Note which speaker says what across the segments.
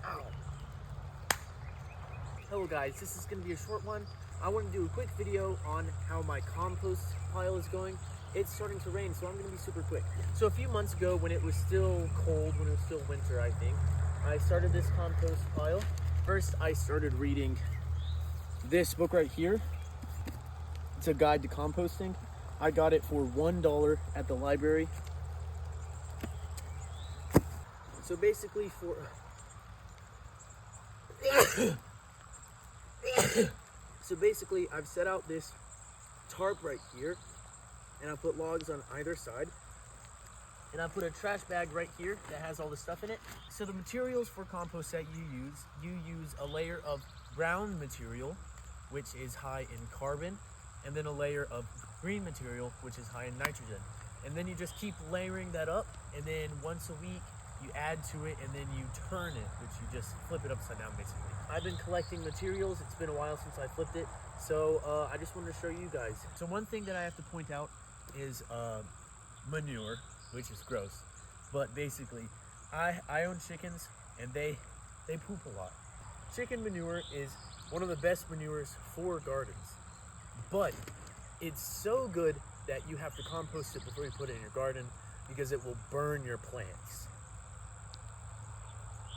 Speaker 1: Ow. Hello guys, this is going to be a short one. I want to do a quick video on how my compost pile is going. It's starting to rain, so I'm going to be super quick. So a few months ago, when it was still cold, when it was still winter, I think, I started this compost pile. First, I started reading this book right here. It's a guide to composting. I got it for $1 at the library. So basically I've set out this tarp right here, and I put logs on either side, and I put a trash bag right here that has all the stuff in it. So the materials for compost that you use a layer of brown material, which is high in carbon, and then a layer of green material, which is high in nitrogen. And then you just keep layering that up, and then once a week you add to it, and then you turn it, which you just flip it upside down basically. I've been collecting materials. It's been a while since I flipped it, so I just wanted to show you guys. So one thing that I have to point out is manure, which is gross, but basically I own chickens, and they poop a lot. Chicken manure is one of the best manures for gardens, but it's so good that you have to compost it before you put it in your garden because it will burn your plants.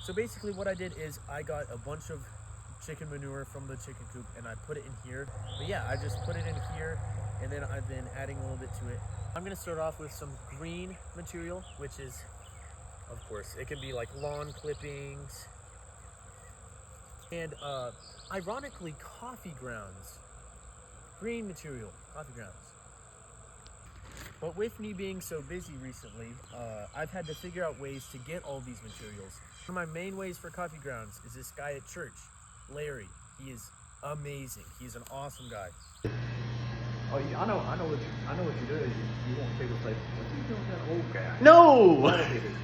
Speaker 1: So basically what I did is I got a bunch of chicken manure from the chicken coop and I put it in here. But yeah, I just put it in here, and then I've been adding a little bit to it. I'm gonna start off with some green material, which is, of course, it can be like lawn clippings and ironically coffee grounds. Green material, coffee grounds. But with me being so busy recently, I've had to figure out ways to get all these materials. One of my main ways for coffee grounds is this guy at church, Larry. He is amazing. He's an awesome guy.
Speaker 2: Oh, yeah, I know what you do. You want people to say, "What are you doing with that old guy?"
Speaker 3: No!
Speaker 2: That'll be this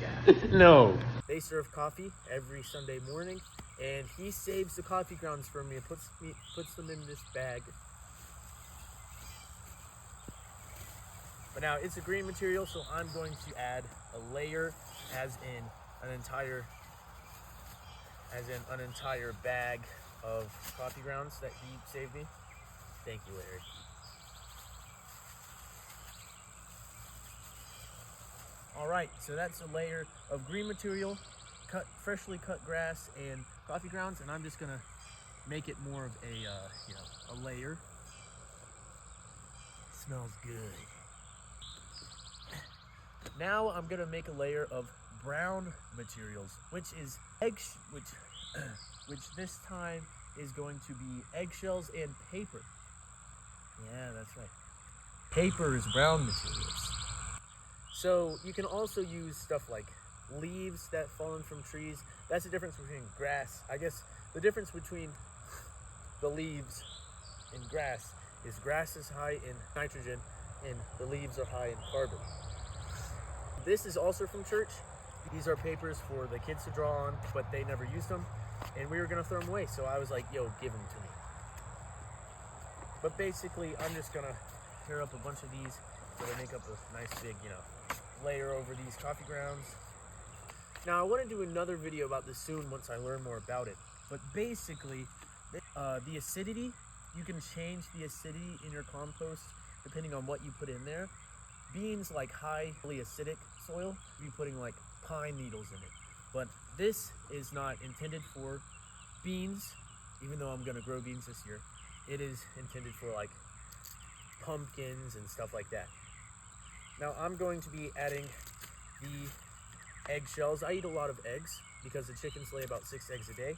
Speaker 2: guy.
Speaker 3: No.
Speaker 1: They serve coffee every Sunday morning, and he saves the coffee grounds for me and puts them in this bag. But now it's a green material, so I'm going to add a layer, as in an entire bag of coffee grounds that he saved me. Thank you, Larry. All right, so that's a layer of green material, freshly cut grass and coffee grounds, and I'm just gonna make it more of a layer. Smells good. Now I'm gonna make a layer of brown materials, which is which this time is going to be eggshells and paper. Yeah, that's right. Paper is brown materials. So you can also use stuff like leaves that fallen from trees. That's the difference between grass. I guess the difference between the leaves and grass is high in nitrogen and the leaves are high in carbon. This is also from church. These are papers for the kids to draw on, but they never used them, and we were gonna throw them away. So I was like, yo, give them to me. But basically, I'm just gonna tear up a bunch of these so they make up a nice big, layer over these coffee grounds. Now I want to do another video about this soon once I learn more about it. But basically, the acidity, you can change the acidity in your compost depending on what you put in there. Beans like highly acidic soil, you'll be putting like pine needles in it. But this is not intended for beans, even though I'm gonna grow beans this year. It is intended for like pumpkins and stuff like that. Now I'm going to be adding the eggshells. I eat a lot of eggs because the chickens lay about 6 eggs a day.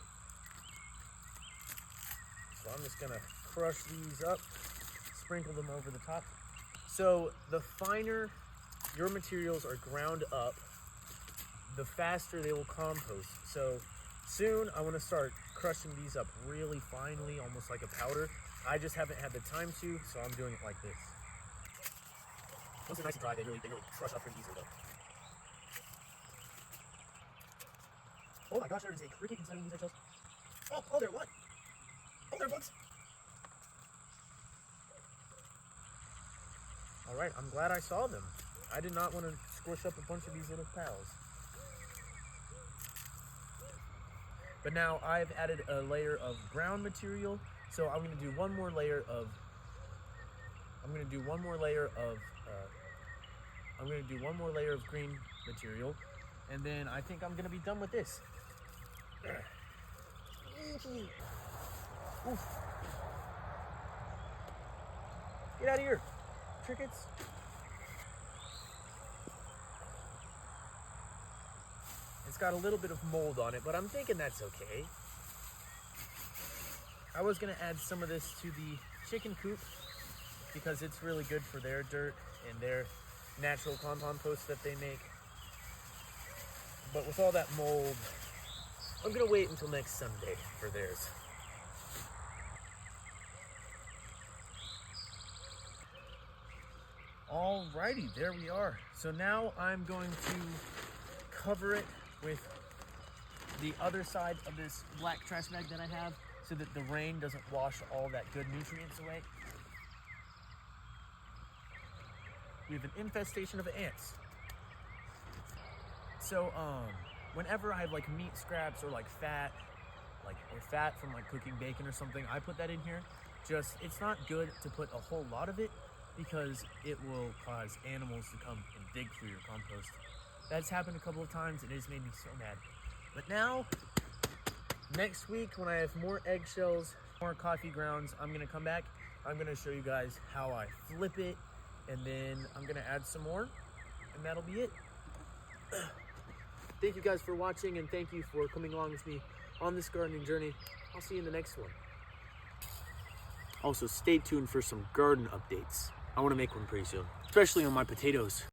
Speaker 1: So I'm just gonna crush these up, sprinkle them over the top. So the finer your materials are ground up, the faster they will compost. So soon I want to start crushing these up really finely, almost like a powder. I just haven't had the time to, so I'm doing it like this. Once they're nice and dry, they really crush up pretty easily though. Oh my gosh, there is a cricket inside of these eggshells. Oh, there, what? Oh, there are bugs. All right, I'm glad I saw them. I did not want to squish up a bunch of these little pals. But now I've added a layer of brown material, so I'm gonna do one more layer of green material, and then I think I'm gonna be done with this. Oof. Get out of here, crickets. It's got a little bit of mold on it, but I'm thinking that's okay. I was gonna add some of this to the chicken coop because it's really good for their dirt and their natural compost that they make. But with all that mold, I'm gonna wait until next Sunday for theirs. Alrighty, there we are. So now I'm going to cover it with the other side of this black trash bag that I have so that the rain doesn't wash all that good nutrients away. We have an infestation of ants. So whenever I have like meat scraps or like fat from like cooking bacon or something, I put that in here. Just, it's not good to put a whole lot of it because it will cause animals to come and dig through your compost. That's happened a couple of times and it has made me so mad. But now, next week when I have more eggshells, more coffee grounds, I'm gonna come back. I'm gonna show you guys how I flip it, and then I'm gonna add some more, and that'll be it. Thank you guys for watching, and thank you for coming along with me on this gardening journey. I'll see you in the next one. Also, stay tuned for some garden updates. I want to make one pretty soon, especially on my potatoes.